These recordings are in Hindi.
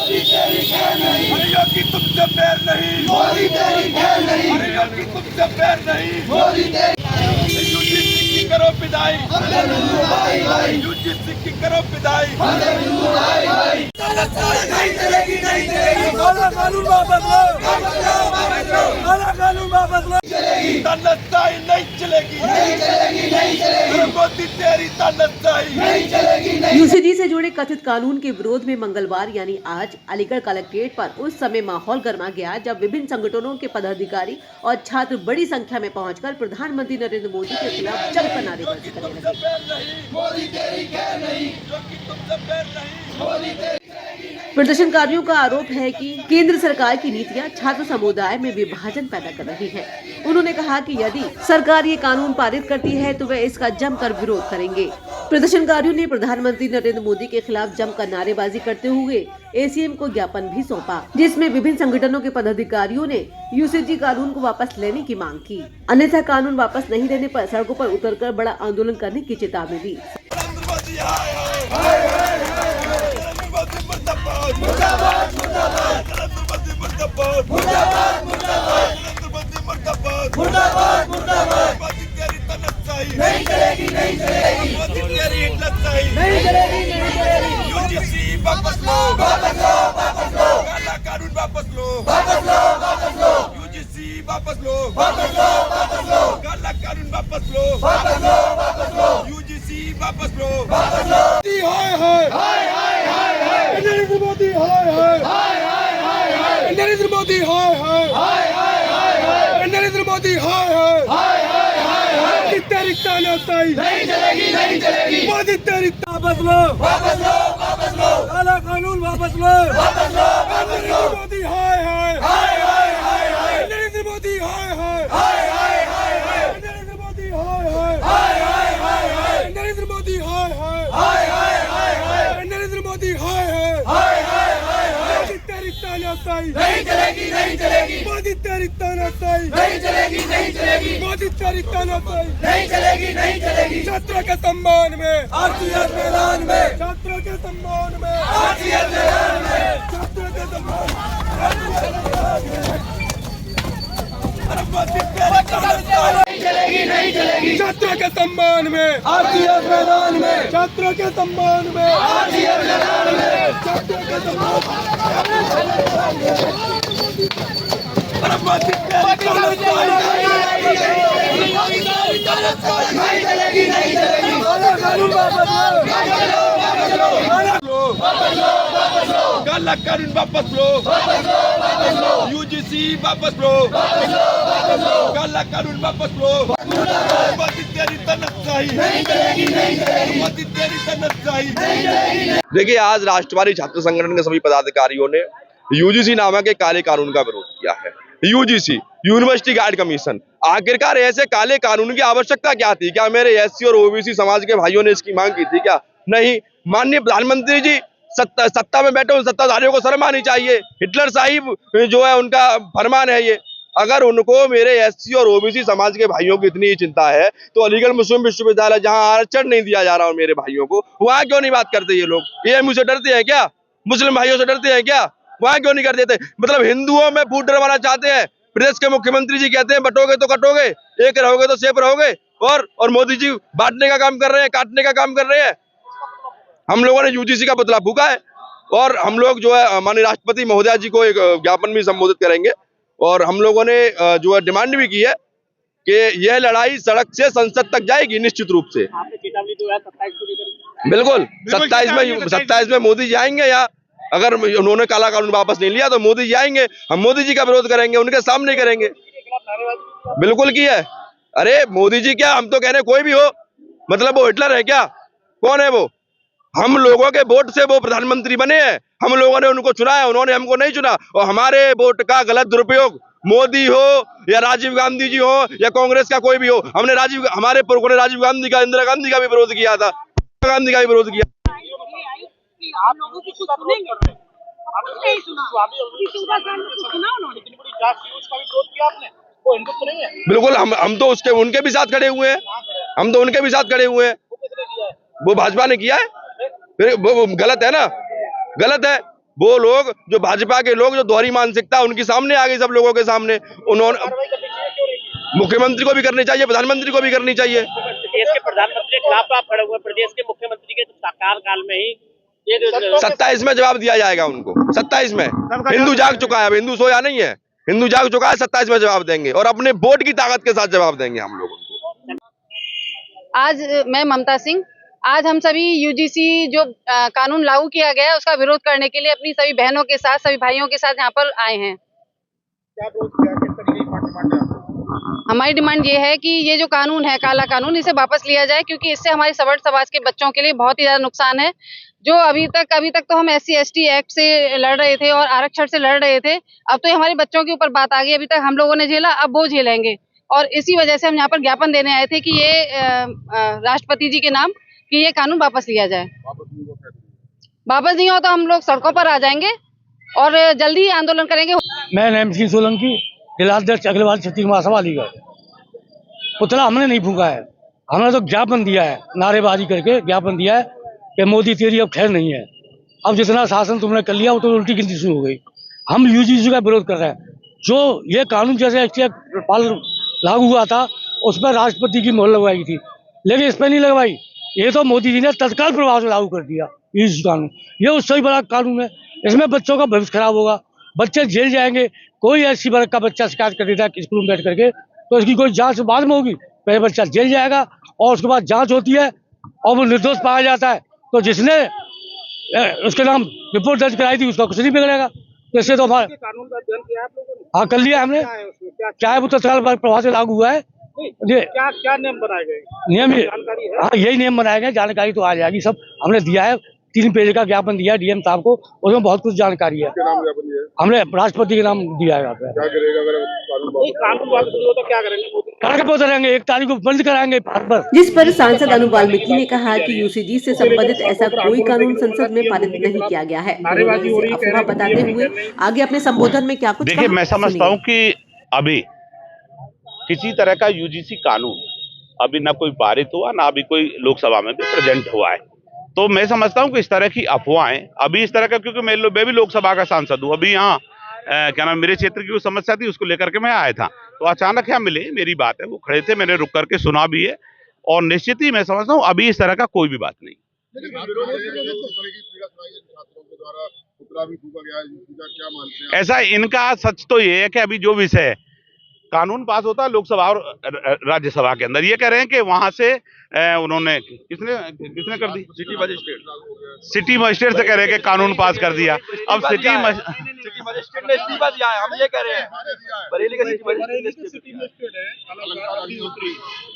अरे योगी तुमसे पैर नहीं, मोदी तेरी खैर नहीं। अरे योगी तुमसे पैर नहीं, यूजीसी की करो विदाई, यूजीसी की करो विदाई। नहीं चलेगी, नहीं चलेगी। काला कानून वापस लो, काला कानून वापस लो। तानाशाही नहीं चलेगी, नहीं चलेगी, नहीं चलेगी। मोदी तेरी तानाशाही नहीं चलेगी। यूसीजी से जुड़े कथित कानून के विरोध में मंगलवार यानी आज अलीगढ़ कलेक्ट्रेट पर उस समय माहौल गर्मा गया जब विभिन्न संगठनों के पदाधिकारी और छात्र बड़ी संख्या में पहुंचकर प्रधानमंत्री नरेंद्र मोदी के खिलाफ जमकर नारेबाजी करने लगे। प्रदर्शनकारियों का आरोप है कि केंद्र सरकार की नीतियां छात्र समुदाय में विभाजन पैदा कर रही हैं। उन्होंने कहा कि यदि सरकार ये कानून पारित करती है तो वे इसका जमकर विरोध करेंगे। प्रदर्शनकारियों ने प्रधानमंत्री नरेंद्र मोदी के खिलाफ जमकर नारेबाजी करते हुए एसीएम को ज्ञापन भी सौंपा, जिसमें विभिन्न संगठनों के पदाधिकारियों ने यूसीजी कानून को वापस लेने की मांग की। अन्यथा कानून वापस नहीं लेने पर सड़कों पर उतरकर बड़ा आंदोलन करने की चेतावनी दी। नहीं चलेगी, नहीं चलेगी। मोदी तेरी हिटलरशाही नहीं चलेगी, नहीं चलेगी। यूजीसी वापस लो, वापस लो, वापस लो। काला कानून वापस लो, वापस लो, वापस लो। यूजीसी वापस लो, वापस लो, वापस लो। काला कानून वापस लो, वापस लो, वापस लो। यूजीसी वापस लो, वापस लो। हाय हाय हाय हाय हाय नरेंद्र मोदी, हाय हाय हाय हाय हाय नरेंद्र मोदी, हाय हाय हाय हाय हाय नरेंद्र मोदी, हाय हाय हाय हाय। तेरी तानाशाही नहीं चलेगी, नहीं चलेगी। मोदी तेरी वापस लो, वापस लो, वापस लो। काला कानून वापस लो, वापस लो, वापस लो। मोदी, हाय हाय हाय हाय हाय हाय नरेंद्र मोदी, हाय हाय हाय हाय हाय हाय नरेंद्र मोदी, हाय हाय हाय हाय हाय हाय नरेंद्र मोदी, हाय हाय हाय हाय हाय हाय नरेंद्र मोदी, हाय हाय हाय हाय हाय हाय। मोदी तेरी तानाशाही नहीं चलेगी, नहीं चलेगी। मोदी तेरी तानाशाही नहीं चलेगी, नहीं चलेगी। मोदी तेरी तानाशाही नहीं चलेगी, नहीं चलेगी। छात्रों के सम्मान में आरसीएस मैदान में, छात्रों के सम्मान में आरसीएस मैदान में, छात्रों के सम्मान में। नहीं चलेगी, नहीं चलेगी। छात्रों के सम्मान में आरसीएस मैदान में, छात्रों के सम्मान में आरसीएस मैदान में, छात्रों के सम्मान नहीं चलेगी, नहीं चलेगी। काला कानून वापस लो, वापस लो, वापस लो। यूजीसी वापस लो, वापस लो, वापस लो। काला कानून वापस लो। मोदी तेरी तानाशाही नहीं चलेगी, नहीं चलेगी। मोदी तेरी तानाशाही नहीं चलेगी। देखिए, आज राष्ट्रवादी छात्र संगठन के सभी पदाधिकारियों ने यूजीसी नामक एक काले कानून का विरोध किया है। यूजीसी, यूनिवर्सिटी गाइड कमीशन, आखिरकार ऐसे काले कानून की आवश्यकता क्या थी? क्या मेरे एससी और ओबीसी समाज के भाइयों ने इसकी मांग की थी क्या? नहीं। माननीय प्रधानमंत्री जी सत्ता में बैठे सत्ताधारियों को शर्म आनी चाहिए। हिटलर साहिब जो है उनका फरमान है ये। अगर उनको मेरे एससी और ओबीसी समाज के भाइयों की इतनी चिंता है तो अलीगढ़ मुस्लिम विश्वविद्यालय जहां आरक्षण नहीं दिया जा रहा मेरे भाइयों को, वहां क्यों नहीं बात करते ये लोग? ये मुझसे डरते हैं क्या? मुस्लिम भाइयों से डरते हैं क्या? वहां क्यों नहीं कर देते? मतलब हिंदुओं में फूट डरवाना चाहते हैं। प्रदेश के मुख्यमंत्री जी कहते हैं बटोगे तो कटोगे, एक रहोगे तो सेफ रहोगे, और मोदी जी बांटने का काम कर रहे हैं, काटने का काम कर रहे हैं। हम लोगों ने यूजीसी का पुतला फूका है और हम लोग जो है माननीय राष्ट्रपति महोदया जी को एक ज्ञापन भी संबोधित करेंगे। और हम लोगों ने जो है डिमांड भी की है कि यह लड़ाई सड़क से संसद तक जाएगी निश्चित रूप से। बिल्कुल 27 में मोदी जी आएंगे। या अगर उन्होंने काला कानून वापस नहीं लिया तो मोदी जी आएंगे, हम मोदी जी का विरोध करेंगे, उनके सामने करेंगे। बिल्कुल की है। अरे मोदी जी क्या, हम तो कह रहे कोई भी हो, मतलब वो हिटलर है क्या? कौन है वो? हम लोगों के वोट से वो प्रधानमंत्री बने हैं, हम लोगों ने उनको चुना है, उन्होंने हमको नहीं चुना। और हमारे वोट का गलत दुरुपयोग मोदी हो या राजीव गांधी जी हो या कांग्रेस का कोई भी हो, हमारे पुरखों ने राजीव गांधी का, इंदिरा गांधी का भी विरोध किया था, गांधी का भी विरोध किया। आप लोगों की कुछ सुनेंगे? नहीं सुना। बिल्कुल, हम तो उनके भी साथ खड़े हुए हैं, हम तो उनके भी साथ खड़े हुए हैं। वो भाजपा ने किया है, फिर वो गलत है ना, गलत है। वो लोग जो भाजपा के लोग जो दोहरी मानसिकता उनके सामने आ गई, सब लोगों के सामने। उन्होंने मुख्यमंत्री को भी करनी चाहिए, प्रधानमंत्री को भी करनी चाहिए। प्रदेश के प्रधानमंत्री के खिलाफ आप खड़े हुए, प्रदेश के मुख्यमंत्री के कार्यकाल में ही ये 27 में जवाब दिया जाएगा उनको। 27 में हिंदू जाग चुका है, अब हिंदू सोया नहीं है, हिंदू जाग चुका है। 27 में जवाब देंगे और अपने वोट की ताकत के साथ जवाब देंगे हम लोग उनको। आज मैं ममता सिंह, आज हम सभी यूजीसी जो कानून लागू किया गया है उसका विरोध करने के लिए अपनी सभी बहनों के साथ, सभी भाइयों के साथ यहाँ पर आए हैं। हमारी डिमांड ये है कि ये जो कानून है, काला कानून, इसे वापस लिया जाए, क्योंकि इससे हमारे सवर्ण समाज के बच्चों के लिए बहुत ही ज्यादा नुकसान है। जो अभी तक तो हम SC/ST एक्ट से लड़ रहे थे और आरक्षण से लड़ रहे थे, अब तो ये हमारे बच्चों के ऊपर बात आ गई। अभी तक हम लोगों ने झेला, अब वो झेलेंगे। और इसी वजह से हम यहाँ पर ज्ञापन देने आए थे कि ये राष्ट्रपति जी के नाम कि ये कानून वापस लिया जाए। वापस नहीं हो तो हम लोग सड़कों पर आ जाएंगे और जल्दी ही आंदोलन करेंगे। मैं नैम सिंह सोलंकी, जिलाध्यक्ष अग्रवाल छत्तीस महासभा अलीगढ़। पुतला हमने नहीं फूका है, हमने तो ज्ञापन दिया है, नारेबाजी करके ज्ञापन दिया है कि मोदी तेरी अब खैर नहीं है, अब जितना शासन तुमने कर लिया वो तो उल्टी गिनती शुरू हो गई। हम यूजीसी का विरोध कर रहे हैं। जो ये कानून जैसे लागू हुआ था उस पर राष्ट्रपति की मोहर लगवाई थी, लेकिन इस पर नहीं लगवाई। ये तो मोदी जी ने तत्काल प्रभाव से लागू कर दिया यूजीसी कानून। ये उससे भी बड़ा कानून है, इसमें बच्चों का भविष्य खराब होगा, बच्चे जेल जाएंगे। कोई ऐसी वर्ग का बच्चा शिकायत कर देता है स्कूल में बैठ करके तो इसकी कोई जांच बाद में होगी, पहले बच्चा जेल जाएगा और उसके बाद जांच होती है और वो निर्दोष पाया जाता है तो जिसने उसके नाम रिपोर्ट दर्ज कराई थी उसका कुछ नहीं बिगड़ेगा। तो इससे तो हमारे कानून का अध्ययन किया आप लोगों ने? हाँ, कर लिया हमने, चाहे वो तत्काल प्रभाव से लागू हुआ है। क्या नियम बनाए गए? नियम जानकारी है? हाँ, यही नियम बनाए गए, जानकारी तो आ जाएगी। सब हमने दिया है, 3 पेज का ज्ञापन दिया है डीएम साहब को, उसमें बहुत कुछ जानकारी है। हमने राष्ट्रपति के नाम दिया है। यहाँ पे कानून वापस हो तो क्या करेंगे? करेंगे 1 तारीख को बंद कराएंगे पर। जिस पर सांसद अनु वाल्मीकि ने कहा कि यूसीजी से संबंधित ऐसा कोई कानून संसद में पारित नहीं किया गया है। उन्होंने इसे अफवाह बताते हुए आगे अपने संबोधन में क्या कुछ देखिए, मैं समझता हूँ कि अभी किसी तरह का यूजीसी कानून अभी ना कोई पारित हुआ, ना अभी कोई लोकसभा में भी प्रेजेंट हुआ है। तो मैं समझता हूँ कि इस तरह की अफवाहें अभी इस तरह का, क्योंकि मैं भी लोकसभा का सांसद हूँ, अभी यहाँ क्या नाम मेरे क्षेत्र की समस्या थी उसको लेकर के मैं आया था, तो अचानक यहाँ मिले, मेरी बात है, वो खड़े थे, मैंने रुक करके सुना भी है और निश्चित ही मैं समझता हूँ अभी इस तरह का कोई भी बात नहीं। ऐसा इनका सच तो ये है कि अभी जो विषय कानून पास होता है लोकसभा और राज्यसभा के अंदर, ये कह रहे हैं कि वहां से उन्होंने किसने कर दी, सिटी मजिस्ट्रेट से कह रहे हैं कि कानून पास कर दिया। अब सिटी मजिस्ट्रेट ने इस्तीफा दिया है, हम ये कह रहे हैं बरेली का सिटी मजिस्ट्रेट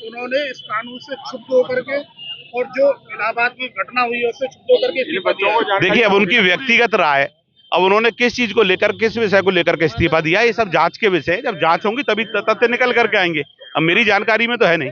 उन्होंने इस कानून से क्षुब्ध होकर के और जो इलाहाबाद की घटना हुई है उससे क्षुब्ध होकर के देखिए, अब उनकी व्यक्तिगत राय, अब उन्होंने किस चीज को लेकर, किस विषय को लेकर के इस्तीफा दिया, ये सब जांच के विषय, जब जांच होंगी तभी तथ्य निकल करके आएंगे। अब मेरी जानकारी में तो है नहीं।